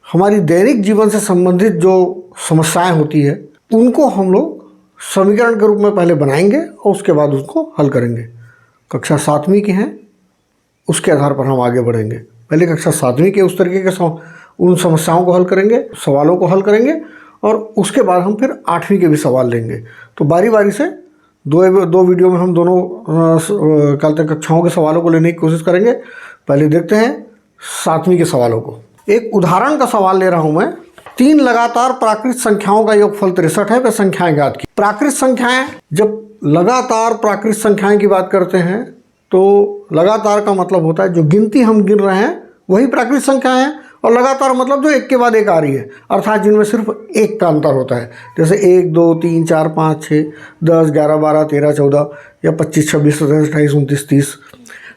हमारी दैनिक जीवन से संबंधित जो समस्याएं होती है उनको हम लोग समीकरण के रूप में पहले बनाएंगे और उसके बाद उसको हल करेंगे। कक्षा 7वीं के हैं, उसके आधार पर हम आगे बढ़ेंगे। पहले कक्षा 7वीं के उस तरीके के उन समस्याओं को हल करेंगे, सवालों को हल करेंगे और उसके बाद हम फिर 8वीं के भी सवाल लेंगे। तो बारी बारी से दो वीडियो में हम दोनों कक्षाओं के सवालों को लेने की कोशिश करेंगे। पहले देखते हैं 7वीं के सवालों को। एक उदाहरण का सवाल ले रहा हूं मैं। 3 लगातार प्राकृत संख्याओं का योगफल 63 है, वे संख्याएं ज्ञात की। प्राकृत संख्याएं, जब लगातार प्राकृत संख्याएं की बात करते हैं तो लगातार का मतलब होता है जो गिनती हम गिन रहे हैं वही प्राकृत संख्याएं हैं, और लगातार मतलब जो एक के बाद एक आ रही है, अर्थात जिनमें सिर्फ एक का अंतर होता है। जैसे 1 2 3 4 5 6 10 11 12 13 14 या 25 26 27 28 29 30,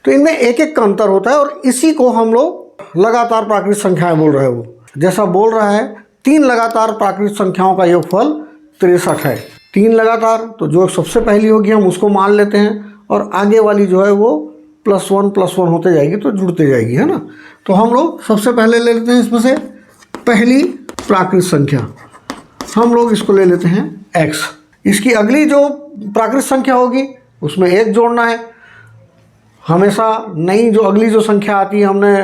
तो इनमें एक एक का अंतर होता है और इसी को हम लोग लगातार प्राकृत संख्याएं बोल रहे हो। जैसा बोल रहा है 3 लगातार प्राकृत संख्याओं का योगफल 63 है। 3 लगातार, तो जो सबसे पहली होगी हम उसको मान लेते हैं और आगे वाली जो है वो +1 होते जाएगी, तो जुड़ते जाएगी, है ना। तो हम लोग सबसे पहले ले लेते हैं इसमें से पहली प्राकृत संख्या, हम लोग इसको ले लेते हैं x। इसकी अगली जो प्राकृत संख्या होगी उसमें 1 जोड़ना है। हमेशा नई जो अगली जो संख्या आती है, हमने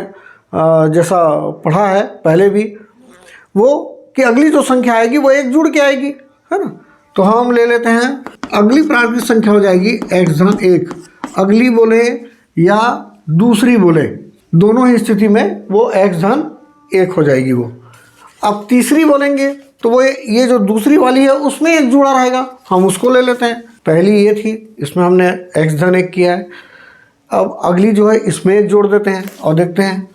जैसा पढ़ा है पहले भी, वो कि अगली जो संख्या आएगी वो 1 जुड़ के आएगी, है ना। तो हम ले लेते हैं अगली प्राकृत संख्या हो जाएगी x-1। अगली बोले या दूसरी बोले, दोनों ही स्थिति में वो x-1 हो जाएगी वो। अब तीसरी बोलेंगे तो वो ये जो दूसरी वाली है उसमें 1 जुड़ा रहेगा, हम उसको ले लेते हैं। पहली ये थी, इसमें हमने x-1 किया है। अब अगली जो है इसमें 1 जोड़ देते हैं और देखते हैं,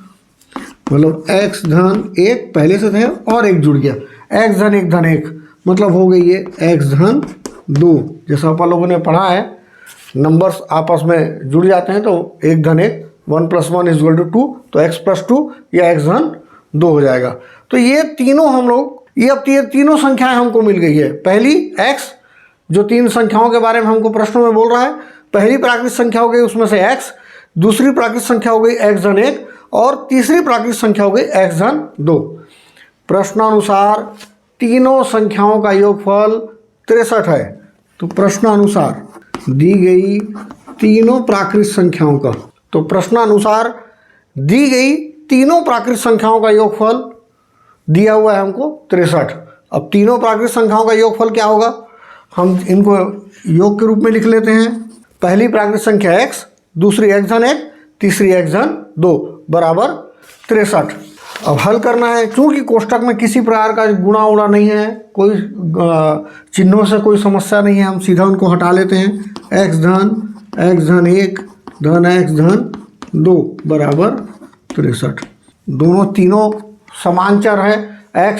मतलब x-1 पहले से थे और 1 जुड़ गया, x-1 मतलब हो गई ये x-2। जैसा अपन लोगों ने पढ़ा है नंबर्स आपस में जुड़ जाते हैं तो 1-1 1 + 1 = 2, तो x+2 या x-2 हो जाएगा। तो ये तीनों हम लोग, ये अब ये तीनों संख्याएं हमको मिल गई है। पहली x, जो 3 संख्याओं के बारे में हमको प्रश्नों में बोल रहा है, पहली प्राकृत संख्या हो गई उसमें से x, दूसरी प्राकृत संख्या हो गई x-1 और तीसरी प्राकृत संख्या हो गई x-2। प्रश्नानुसार तीनों संख्याओं का योगफल 63 है। तो प्रश्नानुसार दी गई तीनों प्राकृत संख्याओं का, तो प्रश्नानुसार दी गई तीनों प्राकृत संख्याओं का योगफल दिया हुआ है हमको 63। अब तीनों प्राकृत संख्याओं का योगफल क्या होगा, हम इनको योग के रूप में लिख लेते हैं। पहली प्राकृत संख्या x, दूसरी x-1, तीसरी x-2 बराबर 63। अब हल करना है। चूंकि कोष्टक में किसी प्रकार का गुणा उड़ा नहीं है, कोई चिन्हों से कोई समस्या नहीं है, हम सीधा उनको हटा लेते हैं। x-1 x-2 बराबर 63। दोनों तीनों समान चर है, x,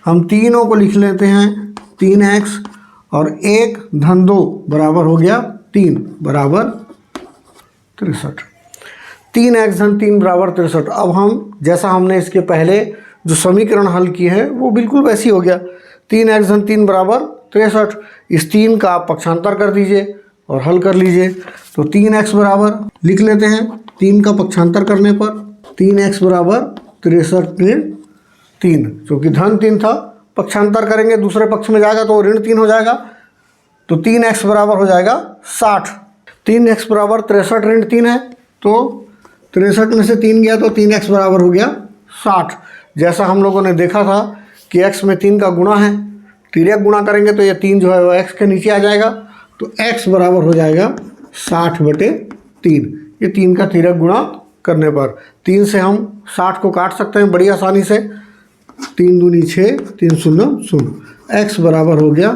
हम तीनों को लिख लेते हैं 3x और 1-2 बराबर हो गया 3 बराबर 63। 3x-3 बराबर 63। अब हम जैसा हमने इसके पहले जो समीकरण हल किए हैं वो बिल्कुल वैसी हो गया। 3x-3 बराबर 63। इस 3 का आप पक्षांतर कर दीजिए और हल कर लीजिए। तो 3x बराबर लिख लेते हैं, 3 का पक्षांतर करने पर 3x बराबर 63 क्योंकि धन 3 था, पक्षांतर करेंगे दूसरे पक्ष में जाएगा तो ऋण 3 हो जाएगा। तो 3x बराबर हो जाएगा 60। 3x बराबर 63 ऋण 3 है, तो 63 में से 3 गया तो 3x बराबर हो गया 60। जैसा हम लोगों ने देखा था कि x में 3 का गुणा है, तिर्यक गुणा करेंगे तो ये 3 जो है वो x के नीचे आ जाएगा, तो x बराबर हो जाएगा 60/3। ये 3 का तिर्यक गुणा करने पर 3 से हम 60 को काट सकते हैं बड़ी आसानी से। 3 दूनी 6, 3 शून्य 0, x बराबर हो गया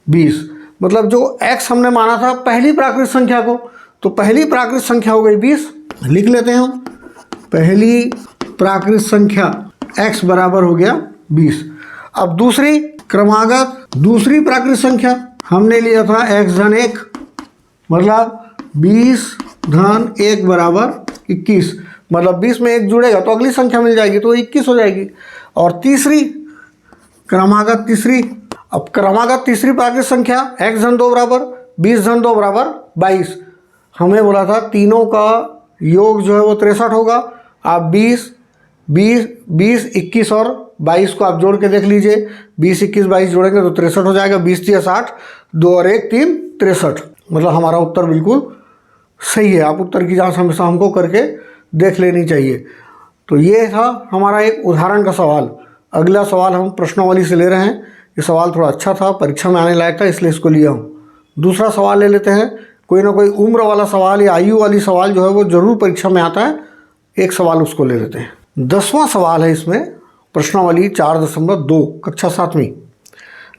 20। मतलब जो x हमने माना था पहली प्राकृत संख्या को, तो पहली प्राकृत संख्या हो गई 20। लिख लेते हैं हम, पहली प्राकृत संख्या x बराबर हो गया 20। अब दूसरी क्रमागत दूसरी प्राकृत संख्या हमने लिया था x-1, मतलब 20-1 बराबर 21। मतलब 20 में 1 जुड़ेगा तो अगली संख्या मिल जाएगी, तो 21 हो जाएगी। और तीसरी क्रमागत तीसरी, अब क्रमागत तीसरी प्राकृत संख्या x-2 बराबर 20-2 बराबर 22। हमें बोला था तीनों का योग जो है वो 63 होगा। आप 20 20, 21 और 22 को आप जोड़ के देख लीजिए। 20, 21, 22 जोड़ेंगे तो 63 हो जाएगा। 20 × 60, 2 और 1 3, 63। मतलब हमारा उत्तर बिल्कुल सही है। आप उत्तर की जांच हमेशा हमको करके देख लेनी चाहिए। तो ये था हमारा एक उदाहरण का सवाल। अगला सवाल हम प्रश्नावली से ले रहे हैं। ये सवाल थोड़ा अच्छा था, परीक्षा में आने लायक था, इसलिए इसको लिया हूँ। दूसरा सवाल ले लेते हैं। कोई ना कोई उम्र वाला सवाल या आयु वाली सवाल जो है वो ज़रूर परीक्षा में आता है। एक सवाल उसको ले लेते हैं। 10वां सवाल है इसमें, प्रश्नावली 4.2, कक्षा 7वीं।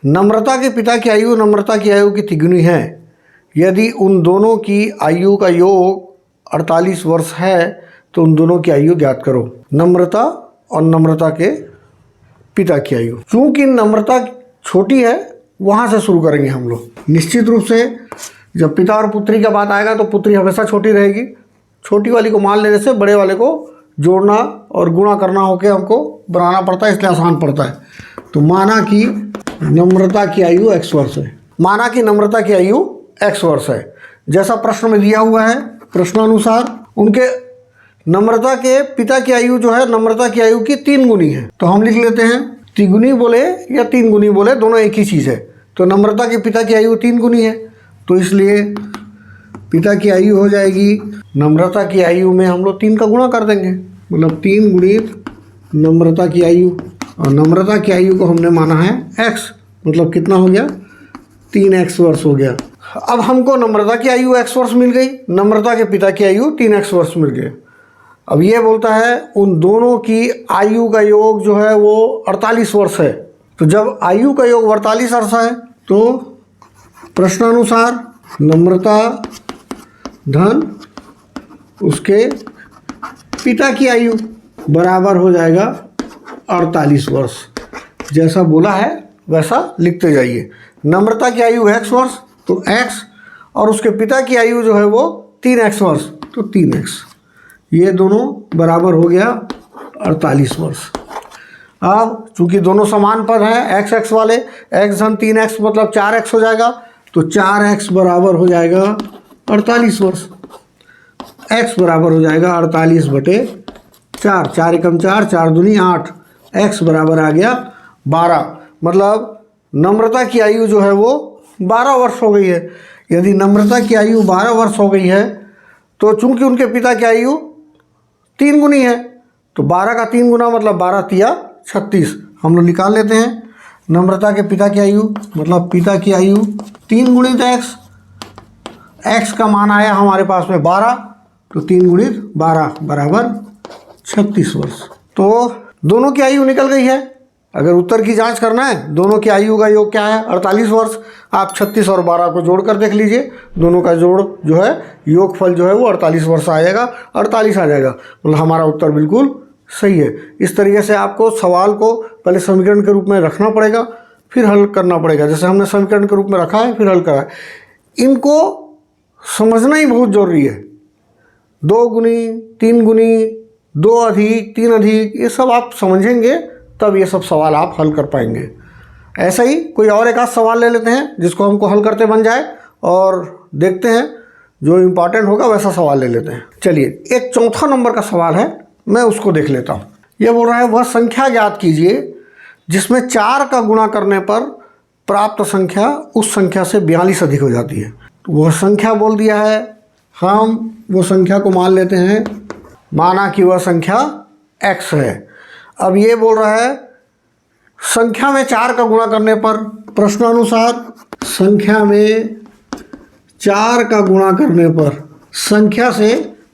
नम्रता के पिता की आयु नम्रता की आयु की तिगुनी है। यदि उन दोनों की आयु का योग 48 वर्ष है तो उन दोनों की आयु ज्ञात करो। नम्रता और नम्रता के पिता की आयु। चूँकि नम्रता छोटी है, वहाँ से शुरू करेंगे हम लोग। निश्चित रूप से जब पिता और पुत्री का बात आएगा तो पुत्री हमेशा छोटी रहेगी। छोटी वाली को मान लेने से बड़े वाले को जोड़ना और गुणा करना होकर हमको बनाना पड़ता है, इसलिए आसान पड़ता है। तो माना कि नम्रता की आयु x वर्ष है। माना कि नम्रता की आयु x वर्ष है, जैसा प्रश्न में दिया हुआ है। प्रश्नानुसार उनके नम्रता के पिता की आयु जो है नम्रता की आयु की 3 गुनी है। तो हम लिख लेते हैं, तिगुनी बोले या 3 गुनी बोले, दोनों एक ही चीज़ है। तो नम्रता के पिता की आयु 3 गुनी है, तो इसलिए पिता की आयु हो जाएगी, नम्रता की आयु में हम लोग 3 का गुणा कर देंगे, मतलब 3 गुणित नम्रता की आयु। और नम्रता की आयु को हमने माना है x, मतलब कितना हो गया, 3x वर्ष हो गया। अब हमको नम्रता की आयु x वर्ष मिल गई, नम्रता के पिता की आयु 3x वर्ष मिल गए। अब ये बोलता है उन दोनों की आयु का योग जो है वो 48 वर्ष है। तो जब आयु का योग 48 वर्ष है तो प्रश्नानुसार नम्रता धन उसके पिता की आयु बराबर हो जाएगा 48 वर्ष। जैसा बोला है वैसा लिखते जाइए। नम्रता की आयु x वर्ष तो x, और उसके पिता की आयु जो है वो 3x वर्ष तो 3x। ये दोनों बराबर हो गया 48 वर्ष। अब चूंकि दोनों समान पद हैं x x वाले, x धन 3x मतलब 4x हो जाएगा, तो 4x बराबर हो जाएगा 48 वर्ष। x बराबर हो जाएगा 48/4, 4 एकम 4, 4 दूनी 8, x बराबर आ गया 12। मतलब नम्रता की आयु जो है वो 12 वर्ष हो गई है। यदि नम्रता की आयु 12 वर्ष हो गई है तो चूंकि उनके पिता की आयु 3 गुनी है, तो 12 का 3 गुना मतलब 12 तिया 36। हम लोग निकाल लेते हैं। नम्रता के पिता की आयु मतलब पिता की आयु 3 गुणित x का मान आया हमारे पास में 12, तो 3 गुणित 12 बराबर 36 वर्ष। तो दोनों की आयु निकल गई है। अगर उत्तर की जांच करना है, दोनों की आयु का योग क्या है 48 वर्ष। आप 36 और 12 को जोड़ कर देख लीजिए, दोनों का जोड़ जो है योगफल जो है वो 48 वर्ष आ जाएगा, 48 आ जाएगा। मतलब हमारा उत्तर बिल्कुल सही है। इस तरीके से आपको सवाल को पहले समीकरण के रूप में रखना पड़ेगा, फिर हल करना पड़ेगा। जैसे हमने समीकरण के रूप में रखा है फिर हल करा है। इनको समझना ही बहुत ज़रूरी है। 2 गुनी 3 गुनी, 2 अधिक 3 अधिक, ये सब आप समझेंगे तब ये सब सवाल आप हल कर पाएंगे। ऐसा ही कोई और एक आध सवाल ले लेते हैं जिसको हमको हल करते बन जाए, और देखते हैं जो इम्पॉर्टेंट होगा वैसा सवाल ले लेते हैं। चलिए, एक चौथा नंबर का सवाल है, मैं उसको देख लेता हूँ। यह बोल रहा है वह संख्या ज्ञात कीजिए जिसमें 4 का गुणा करने पर प्राप्त संख्या उस संख्या से 42 अधिक हो जाती है। तो वह संख्या बोल दिया है, हम वो संख्या को मान लेते हैं, माना कि वह संख्या x है। अब ये बोल रहा है संख्या में 4 का गुणा करने पर, प्रश्नानुसार संख्या में 4 का गुणा करने पर संख्या से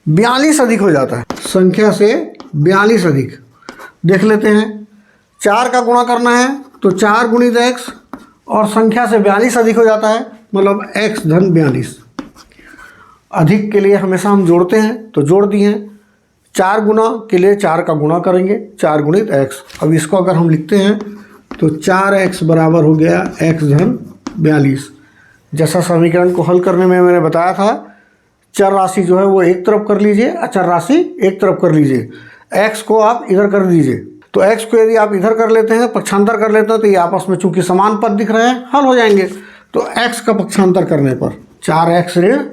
42 अधिक हो जाता है। संख्या से 42 अधिक देख लेते हैं। 4 का गुणा करना है तो 4 गुणित x, और संख्या से 42 अधिक हो जाता है, मतलब x धन 42। अधिक के लिए हमेशा हम जोड़ते हैं, तो जोड़ दिए हैं। 4 गुना के लिए 4 का गुणा करेंगे, 4 गुणित x। अब इसको अगर हम लिखते हैं तो 4x बराबर हो गया x धन 42। जैसा समीकरण को हल करने में मैंने बताया था, चर राशि जो है वो एक तरफ कर लीजिए, अचर राशि एक तरफ कर लीजिए, x को आप इधर कर दीजिए। तो x को यदि आप इधर कर लेते हैं, पक्षांतर कर लेते हैं, तो ये आपस में चूंकि समान पद दिख रहे हैं, हल हो जाएंगे। तो x का पक्षांतर करने पर 4x ऋण,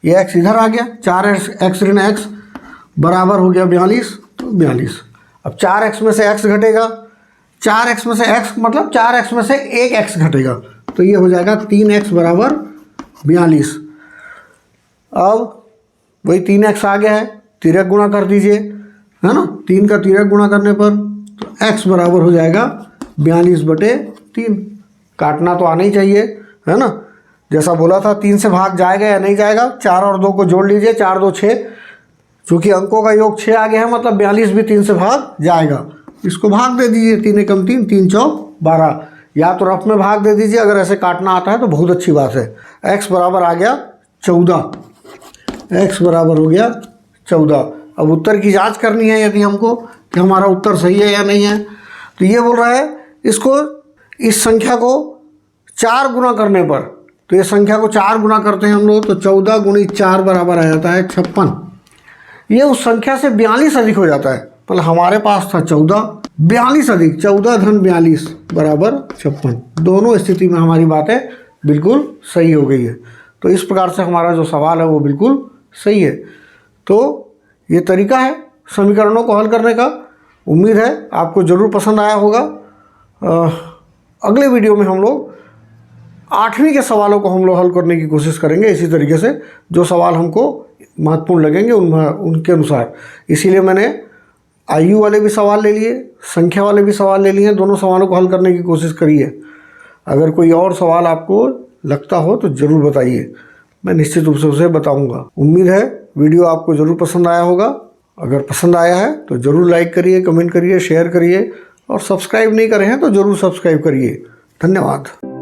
ये x इधर आ गया, 4x ऋण x बराबर हो गया 42, तो 42। अब 4x में से x घटेगा, 4x में से x मतलब 4x में से एक x घटेगा, तो ये हो जाएगा 3x बराबर 42। अब वही 3x आ गया है, तिर्यक गुणा कर दीजिए, है ना। 3 का तिर्यक गुणा करने पर तो x बराबर हो जाएगा 42/3। काटना तो आना ही चाहिए, है ना। जैसा बोला था 3 से भाग जाएगा या नहीं जाएगा, 4 और 2 को जोड़ लीजिए, 4 2 6, चूँकि अंकों का योग 6 आ गया है मतलब 42 भी 3 से भाग जाएगा। इसको भाग दे दीजिए, 3 एकम 3, 3 चौक 12, या तो रफ में भाग दे दीजिए, अगर ऐसे काटना आता है तो बहुत अच्छी बात है। x बराबर आ गया 14, x बराबर हो गया 14। अब उत्तर की जांच करनी है यदि हमको कि हमारा उत्तर सही है या नहीं है, तो ये बोल रहा है इसको, इस संख्या को 4 गुना करने पर, तो ये संख्या को 4 गुना करते हैं हम लोग, तो 14 गुणी 4 बराबर आ जाता है 56। ये उस संख्या से 42 अधिक हो जाता है, मतलब हमारे पास था 14, 42 अधिक 14 धन 42 बराबर 56। दोनों स्थिति में हमारी बातें बिल्कुल सही हो गई है। तो इस प्रकार से हमारा जो सवाल है वो बिल्कुल सही है। तो ये तरीका है समीकरणों को हल करने का। उम्मीद है आपको ज़रूर पसंद आया होगा। अगले वीडियो में हम लोग 8वीं के सवालों को हम लोग हल करने की कोशिश करेंगे इसी तरीके से, जो सवाल हमको महत्वपूर्ण लगेंगे उनके अनुसार। इसीलिए मैंने आयु वाले भी सवाल ले लिए, संख्या वाले भी सवाल ले लिए, दोनों सवालों को हल करने की कोशिश करिए। अगर कोई और सवाल आपको लगता हो तो ज़रूर बताइए, मैं निश्चित रूप से उसे बताऊंगा। उम्मीद है वीडियो आपको ज़रूर पसंद आया होगा। अगर पसंद आया है तो ज़रूर लाइक करिए, कमेंट करिए, शेयर करिए, और सब्सक्राइब नहीं करे हैं तो ज़रूर सब्सक्राइब करिए। धन्यवाद।